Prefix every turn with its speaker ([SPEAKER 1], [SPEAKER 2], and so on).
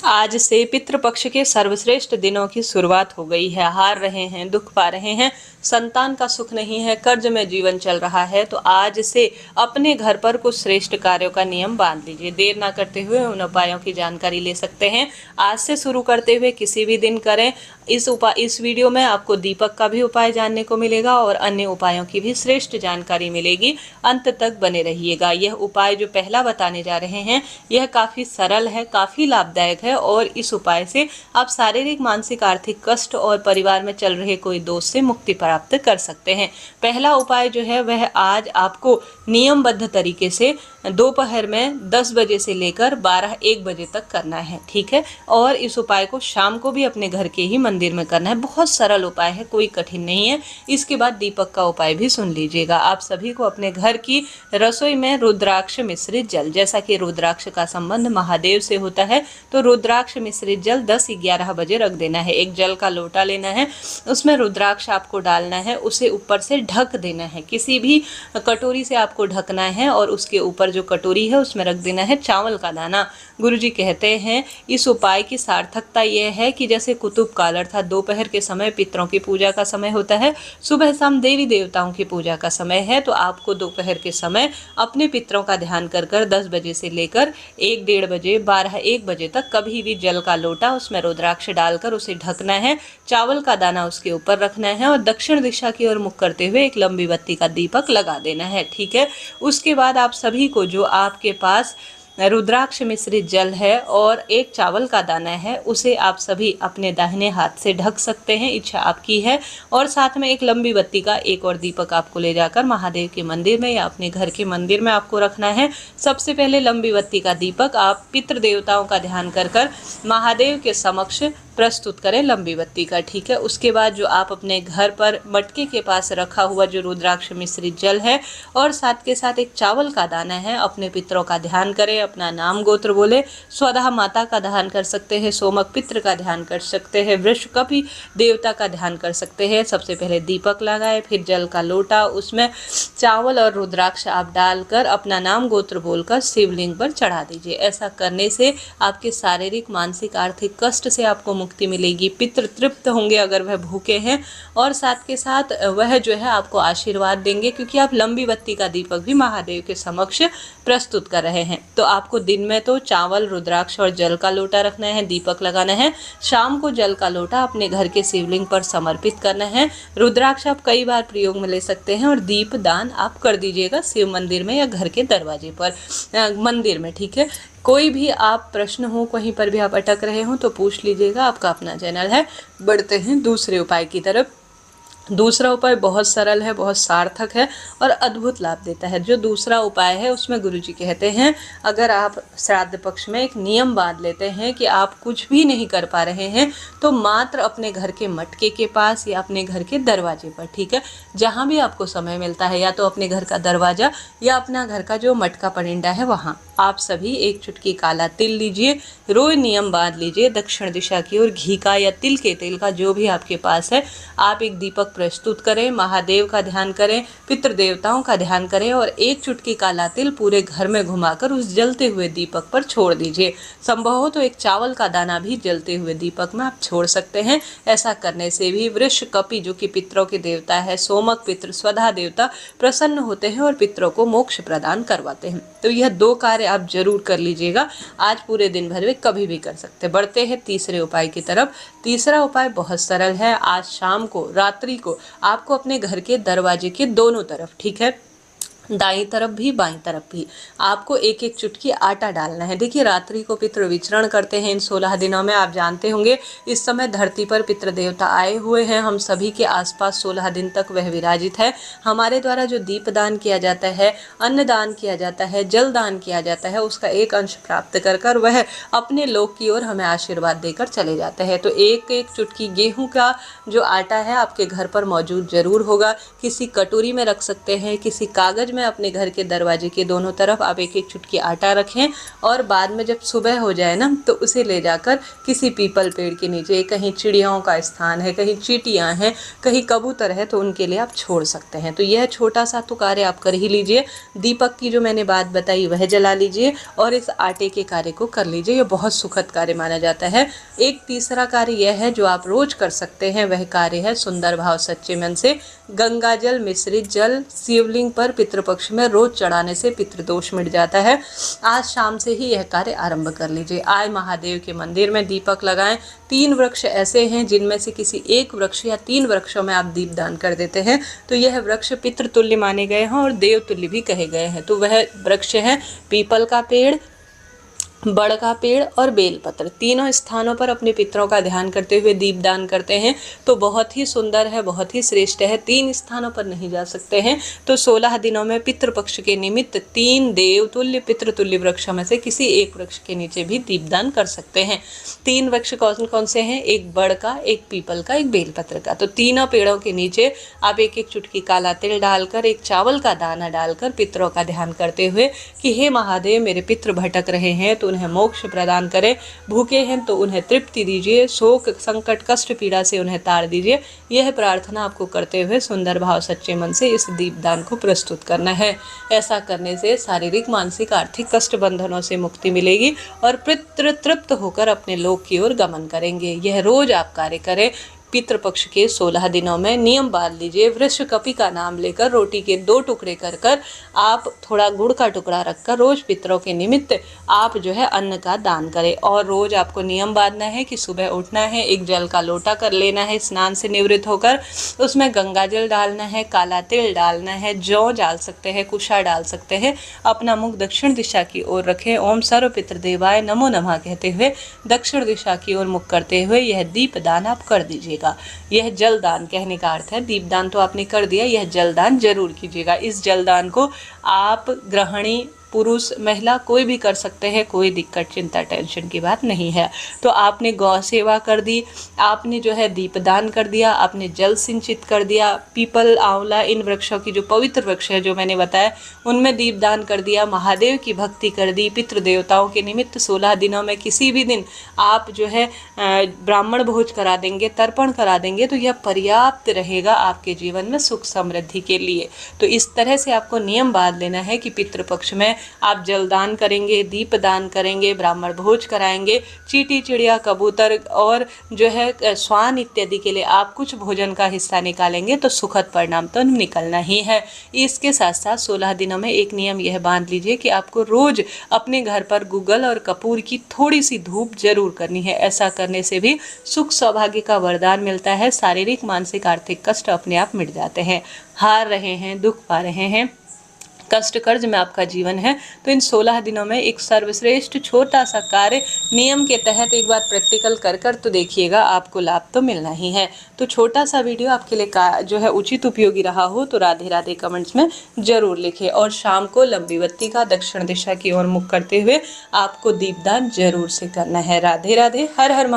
[SPEAKER 1] आज से पितृपक्ष के सर्वश्रेष्ठ दिनों की शुरुआत हो गई है। हार रहे हैं, दुख पा रहे हैं, संतान का सुख नहीं है, कर्ज में जीवन चल रहा है, तो आज से अपने घर पर कुछ श्रेष्ठ कार्यों का नियम बांध लीजिए। देर ना करते हुए उन उपायों की जानकारी ले सकते हैं। आज से शुरू करते हुए किसी भी दिन करें। इस वीडियो में आपको दीपक का भी उपाय जानने को मिलेगा और अन्य उपायों की भी श्रेष्ठ जानकारी मिलेगी। अंत तक बने रहिएगा। यह उपाय जो पहला बताने जा रहे हैं यह काफ़ी सरल है, काफ़ी लाभदायक है और इस उपाय से आप शारीरिक, मानसिक, आर्थिक कष्ट और परिवार में चल रहे कोई दोष से मुक्ति प्राप्त कर सकते हैं। पहला उपाय जो है वह आज आपको नियमबद्ध तरीके से दोपहर में 10 बजे से लेकर 12-1 बजे तक करना है, ठीक है। और इस उपाय को शाम को भी अपने घर के ही मंदिर में करना है। बहुत सरल उपाय है, कोई कठिन नहीं है। इसके बाद दीपक का उपाय भी सुन लीजिएगा। आप सभी को अपने घर की रसोई में रुद्राक्ष मिश्रित जल, जैसा कि रुद्राक्ष का संबंध महादेव से होता है, तो रुद्राक्ष मिश्रित जल 10-11 बजे रख देना है। एक जल का लोटा लेना है, उसमें रुद्राक्ष आपको डालना है, उसे ऊपर से ढक देना है। किसी भी कटोरी से आपको ढकना है और उसके ऊपर जो कटोरी है उसमें रख देना है चावल का दाना। गुरुजी कहते हैं इस उपाय की सार्थकता यह है कि जैसे कुतुब काल अर्थात दोपहर के समय पितरों की पूजा का समय होता है, सुबह शाम देवी देवताओं की पूजा का समय है, तो आपको दोपहर के समय अपने पितरों का ध्यान कर 10 बजे से लेकर 1-1:30 बजे, 12-1 बजे तक कभी भी जल का लोटा, उसमें रुद्राक्ष डालकर उसे ढकना है, चावल का दाना उसके ऊपर रखना है और दक्षिण दिशा की ओर मुख करते हुए एक लंबी बत्ती का दीपक लगा देना है, ठीक है। उसके बाद आप सभी को जो आपके पास रुद्राक्ष मिश्रित जल है और एक चावल का दाना है, उसे आप सभी अपने दाहिने हाथ से ढक सकते हैं, इच्छा आपकी है। और साथ में एक लंबी बत्ती का एक और दीपक आपको ले जाकर महादेव के मंदिर में या अपने घर के मंदिर में आपको रखना है। सबसे पहले लंबी बत्ती का दीपक आप पितृ देवताओं का ध्यान कर महादेव के समक्ष प्रस्तुत करें लंबी बत्ती का, ठीक है। उसके बाद जो आप अपने घर पर मटके के पास रखा हुआ जो रुद्राक्ष मिश्रित जल है और साथ के साथ एक चावल का दाना है, अपने पितरों का ध्यान करें, अपना नाम गोत्र बोले, स्वधा माता का ध्यान कर सकते हैं, सोमक पितृ का ध्यान कर सकते हैं, वृषकपि देवता का ध्यान कर सकते हैं। सबसे पहले दीपक लगाए, फिर जल का लोटा, उसमें चावल और रुद्राक्ष आप डालकर अपना नाम गोत्र बोलकर शिवलिंग पर चढ़ा दीजिए। ऐसा करने से आपके शारीरिक, मानसिक, आर्थिक कष्ट से आपको मुक्ति मिलेगी। पितृ तृप्त होंगे अगर वह भूखे हैं और साथ के साथ वह जो है आपको आशीर्वाद देंगे, क्योंकि आप लंबी बत्ती का दीपक भी महादेव के समक्ष प्रस्तुत कर रहे हैं। तो आपको दिन में तो चावल, रुद्राक्ष और जल का लोटा रखना है, दीपक लगाना है। शाम को जल का लोटा अपने घर के शिवलिंग पर समर्पित करना है। रुद्राक्ष आप कई बार प्रयोग में ले सकते हैं और दीप दान आप कर दीजिएगा शिव मंदिर में या घर के दरवाजे पर, मंदिर में, ठीक है। कोई भी आप प्रश्न हो, कहीं पर भी आप अटक रहे हो तो पूछ लीजिएगा, आपका अपना चैनल है। बढ़ते हैं दूसरे उपाय की तरफ। दूसरा उपाय बहुत सरल है, बहुत सार्थक है और अद्भुत लाभ देता है। जो दूसरा उपाय है उसमें गुरुजी कहते हैं अगर आप श्राद्ध पक्ष में एक नियम बांध लेते हैं कि आप कुछ भी नहीं कर पा रहे हैं तो मात्र अपने घर के मटके के पास या अपने घर के दरवाजे पर, ठीक है, जहाँ भी आपको समय मिलता है, या तो अपने घर का दरवाजा या अपना घर का जो मटका परिंदा है वहाँ आप सभी एक चुटकी काला तिल लीजिए। रोज नियम बांध लीजिए, दक्षिण दिशा की ओर घी का या तिल के तेल का जो भी आपके पास है, आप एक दीपक प्रस्तुत करें, महादेव का ध्यान करें, पितृ देवताओं का ध्यान करें और एक चुटकी काला तिल पूरे घर में घुमाकर उस जलते हुए दीपक पर छोड़ दीजिए। संभव हो तो एक चावल का दाना भी जलते हुए दीपक में आप छोड़ सकते हैं। ऐसा करने से भी वृषकपि जो कि पितरों के देवता है, सोमक पितृ, स्वधा देवता प्रसन्न होते हैं और पितरों को मोक्ष प्रदान करवाते हैं। तो यह 2 कार्य आप जरूर कर लीजिएगा। आज पूरे दिन भर में कभी भी कर सकते। बढ़ते हैं तीसरे उपाय की तरफ। तीसरा उपाय बहुत सरल है। आज शाम को, रात्रि को आपको अपने घर के दरवाजे के दोनों तरफ, ठीक है, दाईं तरफ भी बाईं तरफ भी, आपको एक एक चुटकी आटा डालना है। देखिए रात्रि को पितृ विचरण करते हैं इन 16 दिनों में, आप जानते होंगे इस समय धरती पर पितृ देवता आए हुए हैं, हम सभी के आसपास 16 दिन तक वह विराजित है। हमारे द्वारा जो दीप दान किया जाता है, अन्न दान किया जाता है, जल दान किया जाता है, उसका एक अंश प्राप्त कर वह अपने लोक की ओर हमें आशीर्वाद देकर चले जाते हैं। तो एक एक चुटकी गेहूँ का जो आटा है आपके घर पर मौजूद जरूर होगा। किसी कटोरी में रख सकते हैं, किसी कागज में अपने घर के दरवाजे के दोनों तरफ आप एक एक चुटकी आटा रखें और बाद में जब सुबह हो जाए ना तो उसे ले जाकर किसी पीपल पेड़ के नीचे, कहीं चिड़ियाओं का स्थान है, कहीं चींटियां हैं, कहीं कबूतर है, तो उनके लिए आप छोड़ सकते हैं। तो यह छोटा सा तो कार्य आप कर ही लीजिए। दीपक की जो मैंने बात बताई वह जला लीजिए और इस आटे के कार्य को कर लीजिए। यह बहुत सुखद कार्य माना जाता है। एक तीसरा कार्य यह है जो आप रोज कर सकते हैं, वह कार्य है सुंदर भाव सच्चे मन से गंगा जल मिश्रित जल शिवलिंग पर पितृपक्ष में रोज चढ़ाने से पितृदोष मिट जाता है। आज शाम से ही यह कार्य आरंभ कर लीजिए। आज महादेव के मंदिर में दीपक लगाएं। 3 वृक्ष ऐसे हैं जिनमें से किसी एक वृक्ष या 3 वृक्षों में आप दीपदान कर देते हैं तो यह वृक्ष पितृतुल्य माने गए हैं और देवतुल्य भी कहे गए हैं। तो वह वृक्ष है पीपल का पेड़, बड़ का पेड़ और बेलपत्र। तीनों स्थानों पर अपने पितरों का ध्यान करते हुए दीपदान करते हैं तो बहुत ही सुंदर है, बहुत ही श्रेष्ठ है। 3 स्थानों पर नहीं जा सकते हैं तो 16 दिनों में पितृपक्ष के निमित्त 3 देवतुल्य पितृतुल्य वृक्षों में से किसी एक वृक्ष के नीचे भी दीपदान कर सकते हैं। 3 वृक्ष कौन कौन से हैं? एक बड़ का, एक पीपल का, एक बेलपत्र का। तो तीनों पेड़ों के नीचे आप एक एक चुटकी काला तिल डालकर, एक चावल का दाना डालकर पितरों का ध्यान करते हुए कि हे महादेव, मेरे पितृ भटक रहे हैं तो उन्हें मोक्ष प्रदान करें, भूखे हैं तो उन्हें तृप्ति दीजिए, शोक संकट कष्ट पीड़ा से उन्हें तार दीजिए। यह प्रार्थना आपको करते हुए सुंदर भाव सच्चे मन से इस दीपदान को प्रस्तुत करना है। ऐसा करने से शारीरिक मानसिक आर्थिक कष्ट बंधनों से मुक्ति मिलेगी और पितृ तृप्त होकर अपने लोक की ओर गमन करेंगे। यह रोज आप कार्य करें। पितृपक्ष के 16 दिनों में नियम बांध लीजिए। वृषकपि का नाम लेकर रोटी के 2 टुकड़े कर कर आप थोड़ा गुड़ का टुकड़ा रखकर रोज पितरों के निमित्त आप जो है अन्न का दान करें। और रोज आपको नियम बांधना है कि सुबह उठना है, एक जल का लोटा कर लेना है स्नान से निवृत्त होकर, उसमें गंगा जल डालना है, काला तिल डालना है, जौ डाल सकते हैं, कुशा डाल सकते हैं। अपना मुख दक्षिण दिशा की ओर रखें। ओम सर्व पितृदेवाय नमो नमः कहते हुए दक्षिण दिशा की ओर मुख करते हुए यह दीप दान आप कर दीजिएगा। यह जलदान कहने का अर्थ है, दीपदान तो आपने कर दिया, यह जलदान जरूर कीजिएगा। इस जलदान को आप गृहिणी पुरुष महिला कोई भी कर सकते हैं, कोई दिक्कत चिंता टेंशन की बात नहीं है। तो आपने गौ सेवा कर दी, आपने जो है दीपदान कर दिया, आपने जल सिंचित कर दिया, पीपल आंवला इन वृक्षों की जो पवित्र वृक्ष है जो मैंने बताया उनमें दीपदान कर दिया, महादेव की भक्ति कर दी, पितृ देवताओं के निमित्त 16 दिनों में किसी भी दिन आप जो है ब्राह्मण भोज करा देंगे, तर्पण करा देंगे तो यह पर्याप्त रहेगा आपके जीवन में सुख समृद्धि के लिए। तो इस तरह से आपको नियम बांध लेना है कि पितृपक्ष में आप जलदान करेंगे, दीपदान करेंगे, ब्राह्मण भोज कराएंगे, चींटी चिड़िया कबूतर और जो है स्वान इत्यादि के लिए आप कुछ भोजन का हिस्सा निकालेंगे तो सुखद परिणाम तो निकलना ही है। इसके साथ साथ 16 दिनों में एक नियम यह बांध लीजिए कि आपको रोज अपने घर पर गूगल और कपूर की थोड़ी सी धूप जरूर करनी है। ऐसा करने से भी सुख सौभाग्य का वरदान मिलता है। शारीरिक मानसिक आर्थिक कष्ट अपने आप मिट जाते हैं। हार रहे हैं, दुख पा रहे हैं, कष्ट कर्ज में आपका जीवन है तो इन 16 दिनों में एक सर्वश्रेष्ठ छोटा सा कार्य नियम के तहत एक बार प्रैक्टिकल कर तो देखिएगा, आपको लाभ तो मिलना ही है। तो छोटा सा वीडियो आपके लिए जो है उचित उपयोगी रहा हो तो राधे राधे कमेंट्स में जरूर लिखें। और शाम को लंबी बत्ती का दक्षिण दिशा की ओर मुख करते हुए आपको दीपदान जरूर से करना है। राधे राधे, हर हर